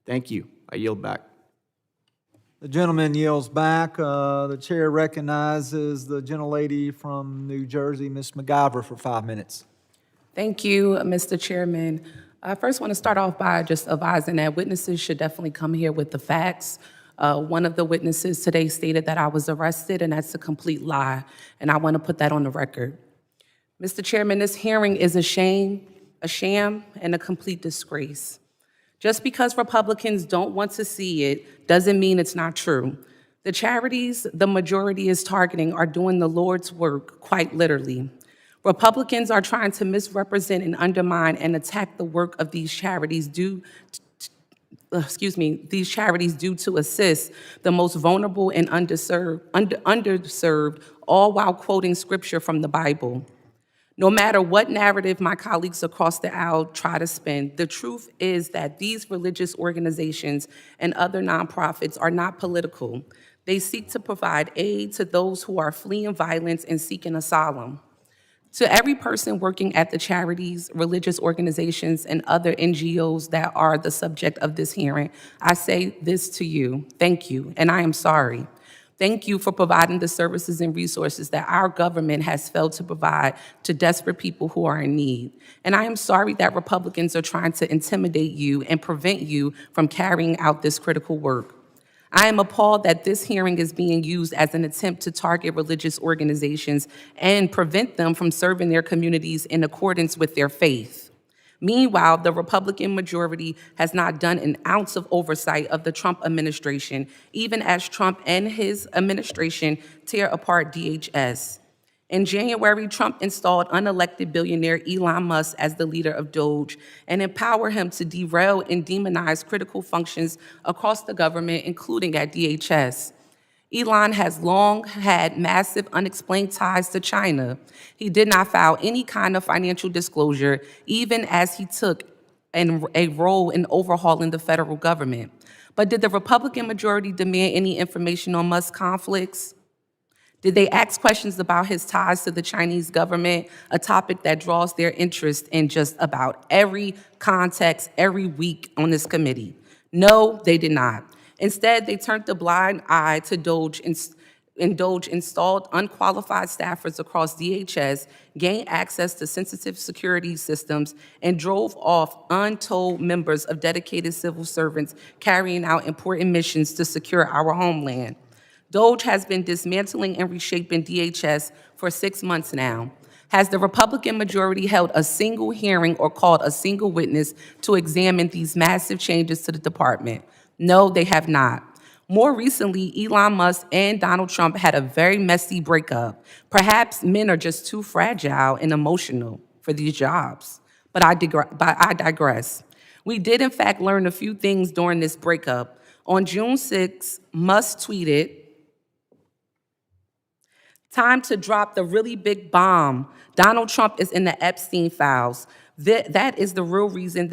Thank you. I yield back. The gentleman yields back. The chair recognizes the gentlelady from New Jersey, Ms. McIver, for 5 minutes. Thank you, Mr. Chairman. I first want to start off by just advising that witnesses should definitely come here with the facts. One of the witnesses today stated that I was arrested, and that's a complete lie, and I want to put that on the record. Mr. Chairman, this hearing is a sham, and a complete disgrace. Just because Republicans don't want to see it doesn't mean it's not true. The charities the majority is targeting are doing the Lord's work, quite literally. Republicans are trying to misrepresent and undermine and attack the work of these charities due to assist the most vulnerable and underserved, all while quoting scripture from the Bible. No matter what narrative my colleagues across the aisle try to spin, the truth is that these religious organizations and other nonprofits are not political. They seek to provide aid to those who are fleeing violence and seeking asylum. To every person working at the charities, religious organizations, and other NGOs that are the subject of this hearing, I say this to you: thank you, and I am sorry. Thank you for providing the services and resources that our government has failed to provide to desperate people who are in need. And I am sorry that Republicans are trying to intimidate you and prevent you from carrying out this critical work. I am appalled that this hearing is being used as an attempt to target religious organizations and prevent them from serving their communities in accordance with their faith. Meanwhile, the Republican majority has not done an ounce of oversight of the Trump administration, even as Trump and his administration tear apart DHS. In January, Trump installed unelected billionaire Elon Musk as the leader of Doge and empowered him to derail and demonize critical functions across the government, including at DHS. Elon has long had massive unexplained ties to China. He did not file any kind of financial disclosure, even as he took a role in overhauling the federal government. But did the Republican majority demand any information on Musk's conflicts? Did they ask questions about his ties to the Chinese government, a topic that draws their interest in just about every context every week on this committee? No, they did not. Instead, they turned a blind eye to Doge, and Doge installed unqualified staffers across DHS, gained access to sensitive security systems, and drove off untold members of dedicated civil servants carrying out important missions to secure our homeland. Doge has been dismantling and reshaping DHS for 6 months now. Has the Republican majority held a single hearing or called a single witness to examine these massive changes to the department? No, they have not. More recently, Elon Musk and Donald Trump had a very messy breakup. Perhaps men are just too fragile and emotional for these jobs. But I digress. We did, in fact, learn a few things during this breakup. On June 6, Musk tweeted, "Time to drop the really big bomb. Donald Trump is in the Epstein files. That is the real reason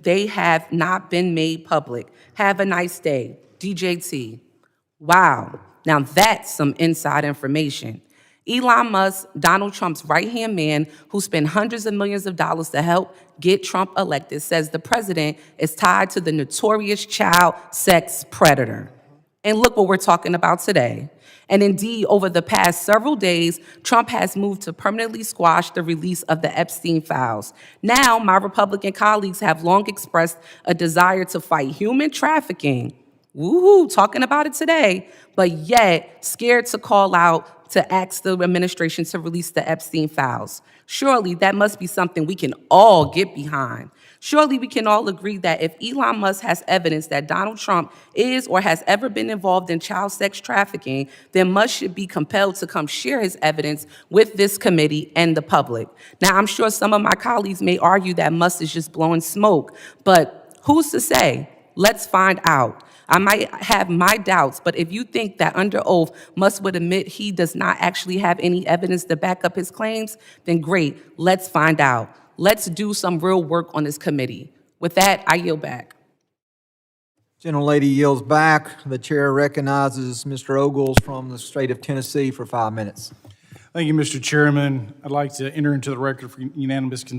they have not been made public. Have a nice day. DJT." Wow, now that's some inside information. Elon Musk, Donald Trump's right-hand man, who spent hundreds of millions of dollars to help get Trump elected, says the president is tied to the notorious child sex predator. And look what we're talking about today. And indeed, over the past several days, Trump has moved to permanently squash the release of the Epstein files. Now, my Republican colleagues have long expressed a desire to fight human trafficking. Woohoo, talking about it today, but yet scared to call out to ask the administration to release the Epstein files. Surely that must be something we can all get behind. Surely we can all agree that if Elon Musk has evidence that Donald Trump is or has ever been involved in child sex trafficking, then Musk should be compelled to come share his evidence with this committee and the public. Now, I'm sure some of my colleagues may argue that Musk is just blowing smoke, but who's to say? Let's find out. I might have my doubts, but if you think that under oath Musk would admit he does not actually have any evidence to back up his claims, then great, let's find out. Let's do some real work on this committee. With that, I yield back. Gentlelady yields back. The chair recognizes Mr. Ogles from the state of Tennessee for 5 minutes. Thank you, Mr. Chairman. I'd like to enter into the record for unanimous consent